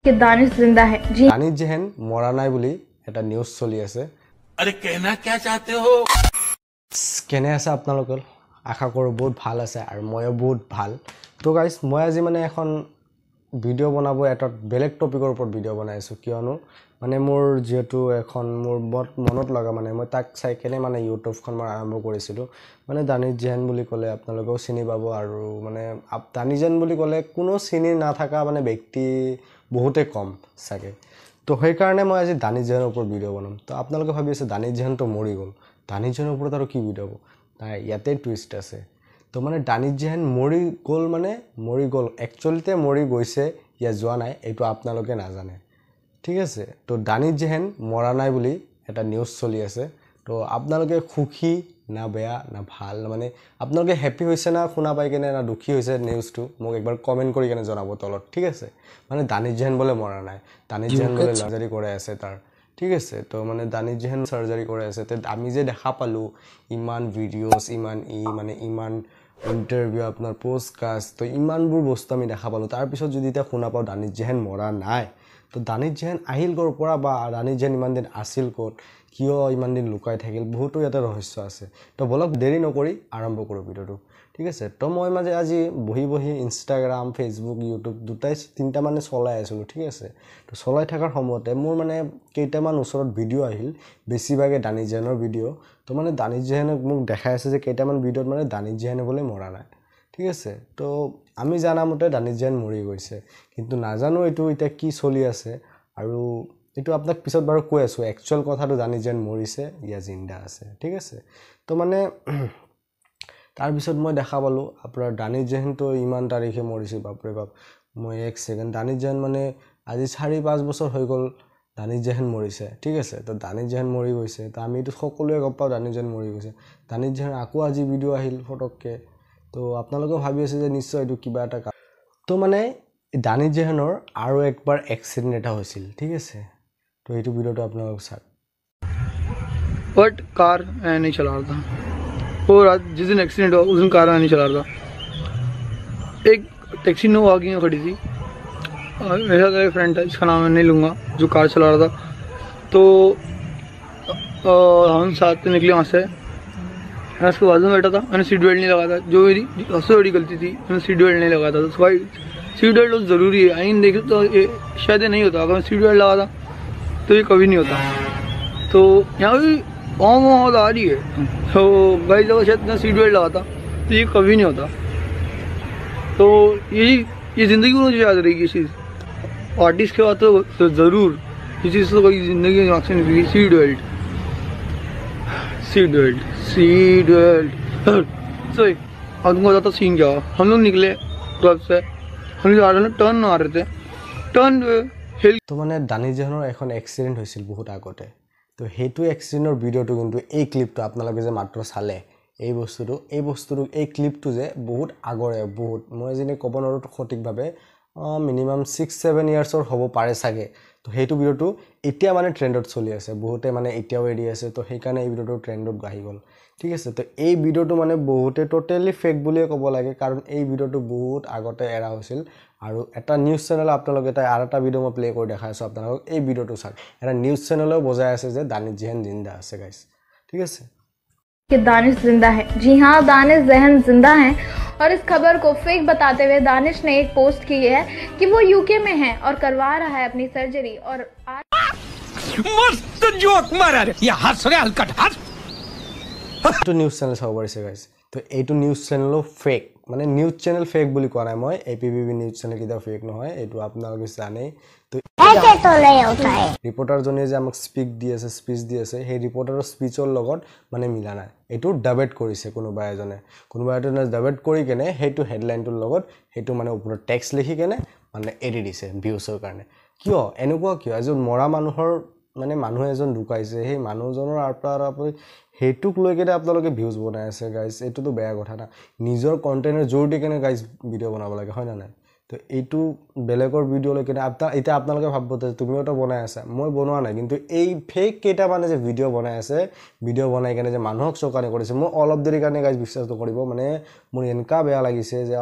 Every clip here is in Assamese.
कि दानिश जिंदा है जी दानिश जेहेन मरा নাই বুলি এটা নিউজ চলি আছে अरे कहना क्या चाहते हो কেনে আছে আপোনালোকৰ আশা কৰো বহুত ভাল আছে আৰু ময়ো বহুত ভাল তো গাইস মই আজি মানে এখন ভিডিও বনাব এটা বেলেগ টপিকৰ ওপৰত ভিডিও বনাইছো কিয়নো মানে মোৰ যেটো এখন মোৰ মনত লগা মানে মই তাক চাই কেনে মানে ইউটিউবখন মই আৰম্ভ কৰিছিলো মানে দানিশ জেহেন বুলি ক'লে আপোনালোকেও চিনি পাব আৰু মানে দানিশ জেহেন বুলি ক'লে কোনো চিনি না থাকা মানে ব্যক্তি বহুতে কম সাকে তো সেই কাৰণে মই আজি দানিশ জেহেনৰ ওপৰত ভিডিও বনাম তো আপোনালোকে ভাবি আছে দানিশ জেহেন তো মৰি গল দানিশ জেহেনৰ ওপৰত আৰু কি ভিডিও হ'ব তাই ইয়াতে টুইষ্ট আছে তো মানে দানিশ জেহেন মৰি গল মানে মৰি গল একচুয়ালিতে মৰি গৈছে ইয়া যোৱা নাই এটো আপোনালোকে নাজানে ঠিক আছে তো দানিশ জেহেন মৰা নাই বুলি এটা নিউজ চলি আছে তো আপোনালোকে খুখি না বেয়া না ভাল মানে আপোনালোকে হ্যাপি হৈছে না শুনা পাই কেনে না দুখী হৈছে নিউজটো মোক একবাৰ কমেন্ট কৰি কেনে জনাব তলত ঠিক আছে মানে দানিশ জেহেন বলে মৰা নাই দানিশ জেহেন বলে সাৰ্জাৰি কৰে আছে তাৰ ঠিক আছে তো মানে দানিশ জেহেন সাৰ্জাৰি কৰে আছে তে আমি যে দেখা পালো ইমান ভিডিওস ইমান মানে ইমান ইন্টারভিউ আপনার পোস্টকাস্ট তো ইমানবোৰ বস্তু আমি দেখা পালো তাৰ পিছত যদি তা শুনা পাও দানিশ জেহেন মৰা নাই তো দানিশ জেহেন আহিল কৰ পৰা বা দানিশ জেহেন ইমান দিন আছিল ক'ত কিয় ইমান দিন লুকাই থাকিল বহুতো এটা ৰহস্য আছে তো বলক দেৰি নকৰি আৰম্ভ কৰো ভিডিওটো ঠিক আছে তো মই মাজে আজি বহি ইনষ্টাগ্ৰাম ফেসবুক ইউটিউব দুটাই তিনটা মানে চলাই আছিলো ঠিক আছে তো চলাই থাকাৰ সময়তে মোৰ মানে কেইটামান ওচৰত ভিডিও আহিল বেছিভাগে দানিশ জেহেনৰ ভিডিও তো মানে দানিশ জেহেনক মোক দেখাই আছে যে কেইটামান ভিডিওত মানে দানিশ জেহেন বলে মৰা নাই ঠিক আছে তো আমি জানা মতে দানিশ জেহেন মৰি গৈছে কিন্তু নাজানো এটো এটা কি চলি আছে আৰু এটো আপোনাক পিছত বাৰু কৈ আছো একচুয়াল কথাটো দানিশ জেহেন মৰিছে ইয়া জিন্দা আছে ঠিক আছে তো মানে তাৰ পিছত মই দেখা পালো আপোনাৰ দানিশ জেহেন তো ইমান তাৰিখে মৰিছে বাপৰে বাপ মই এক সেকেন্ড দানিশ জেহেন মানে আজি 4-5 বছৰ হৈ গল দানিশ জেহেন মৰিছে ঠিক আছে তো দানিশ জেহেন মৰি গৈছে তো আমি এটো সকলোৱে গম পাও দানিশ জেহেন মৰি গৈছে দানিশ জেহেন আকৌ আজি ভিডিও আহিল ফটককে তো আপোনালোকে ভাবি আছে যে নিশ্চয় এটো কিবা এটা তো মানে দানিশ জেহেনৰ আৰু একবাৰ এক্সিডেন্ট এটা হৈছিল ঠিক আছে তো এইটো ভিডিওটো আপোনালোক চাওক बट कार मैं नहीं चला रहा था और आज जिस दिन एक्सीडेंट हुआ उस दिन कार मैं नहीं चला रहा था एक टैक्सी नो आगे खड़ी थी मेरे साथ एक फ्रेंड था जिसका नाम मैं नहीं लूँगा जो कार चला रहा था तो हम साथ निकले वहाँ से मैं उसके बाजू में बैठा था मैंने सीट बेल्ट नहीं लगाया था जो मेरी सबसे बड़ी गलती थी मैंने सीट बेल्ट नहीं लगाया था तो भाई सीट बेल्ट बहुत ज़रूरी है आइन देखे तो ये शायद ये नहीं होता अगर मैं सीट बेल्ट लगा था तो ये कभी नहीं होता तो यहाँ भी आवाज़ आ रही है तो भाई जब शायद मैं सीट बेल्ट लगाता तो ये कभी नहीं होता तो ये ज़िंदगी में मुझे याद रहेगी चीज़ आर्टिस्ट के बाद तो ज़रूर ये चीज़ तो कोई ज़िंदगी में दिमाग से निकली सीट बेल्ट सो अब तुमको बताता सीन क्या हुआ हम लोग निकले क्लब से हम लोग आ रहे थे टर्न आ रहे थे टर्न हिल তো মানে দানিশ জেহেনৰ এখন এক্সিডেন্ট হৈছিল বহুত আগতে তো হেতু এক্সিডেন্টৰ ভিডিওটো কিন্তু এই ক্লিপটো আপোনালোকে যে মাত্ৰ চালে এই বস্তুটো এই ক্লিপটো যে বহুত আগৰে বহুত মই যেনে ক'ব নোৱাৰো সঠিকভাৱে মিনিমাম 6-7 ইয়াৰ্ছৰ হ'ব পাৰে সাগে তো হেতু ভিডিওটো এতিয়া মানে ট্ৰেন্ডত চলি আছে বহুতে মানে এতিয়াও এৰি আছে তো সেই কাৰণে এই ভিডিওটো ট্ৰেন্ডত গাহি গল ঠিক আছে তো এই ভিডিওটো মানে বহুতে টোটালি ফেক বুলিয়ে ক'ব লাগে কাৰণ এই ভিডিওটো বহুত আগতে এৰা হৈছিল আৰু এটা নিউজ চেনেল আপোনালোকে এটা আৰু এটা ভিডিও মই প্লে কৰি দেখাই আছো আপোনালোকক এই ভিডিওটো চাওক এটা নিউজ চেনেলও বজাই আছে যে দানিশ জেহেন জিন্দা আছে গাইস ঠিক আছে कि दानिश जिंदा है जी हाँ दानिश जहन जिंदा हैं और इस खबर को फेक बताते हुए दानिश ने एक पोस्ट की है कि वो यूके में है और करवा रहा है अपनी सर्जरी और आज मस्त जोक मारा रे या हंस रे हलकट हंस to নিউজ চেনেল চাব পাৰিছে গাইস তো এইটো নিউজ চেনেলও ফেক মানে নিউজ চেনেল ফেক বুলি কোৱা নাই মই এপিবিবি নিউজ চেনেল কিটা ফেক নহয় এইটো আপোনালোকে জানে তো ऐसे तो नहीं होता है ৰিপৰ্টাৰ জনে যে আমাক স্পিচ দি আছে সেই ৰিপৰ্টাৰৰ স্পিচৰ লগত মানে মিলা নাই এটো ডাবেট কৰিছে কোনোবা এজনে ডাবেট কৰি কেনে হেতু হেডলাইনটোৰ লগত হেতু মানে ওপৰত টেক্সট লিখি কেনে মানে এডি দিছে ভিউছৰ কাৰণে কিয় এনেকুৱা কিয় এজন মৰা মানুহৰ মানে মানুহ এজন ঢুকাইছে সেই মানুহজনৰ আপনি হেতুক লৈ কেনে আপোনালোকে ভিউজ বনাই আছে গাইস এটো বেয়া কথা না নিজৰ কন্টেন্টৰ জোৰ দি কেনে গাইস ভিডিও বনাব লাগে হয় না নাই তো এইটো বেলেগৰ ভিডিও লৈ কেনে এটা আপোনালোকে ভাববতে তুমিও তো বনাই আছা মই বনোৱা নাই কিন্তু এই ফেক কেটা মানে যে ভিডিও বনাই আছে ভিডিও বনাই কেনে যে মানুহক চকানে কৰিছে মই অলপ দেৰি কাৰণে গাইস বিশ্বাস কৰিব মানে মোৰ এনেকা বেয়া লাগিছে যে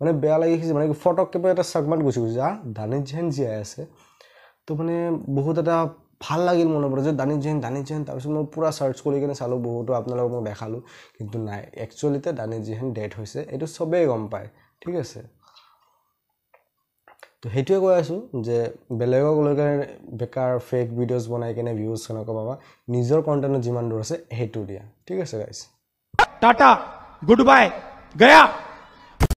মানে বেয়া লাগিছে মানে ফটককৈ এটা চাগমাত গুচি গৈছে দানিছ যেন জীয়াই আছে তো মানে বহুত এটা ভাল লাগিল মনৰ পৰা যে দানিছ যেন তাৰপিছত মই পুৰা চাৰ্চ কৰি কিনে চালোঁ বহুতো আপোনালোকক মই দেখালোঁ কিন্তু নাই একচুৱেলিতে দানিছ যেন ডেথ হৈছে এইটো চবেই গম পায় ঠিক আছে তো সেইটোৱে কৈ আছোঁ যে বেলেগক লৈ কিনে বেকাৰ ফেক ভিডিঅ'জ বনাই কিনে ভিউজ কেনেকুৱা পাবা নিজৰ কণ্টেণ্টত যিমান দূৰ আছে সেইটো দিয়া ঠিক আছে গাইজ टाटा गुड बाय गया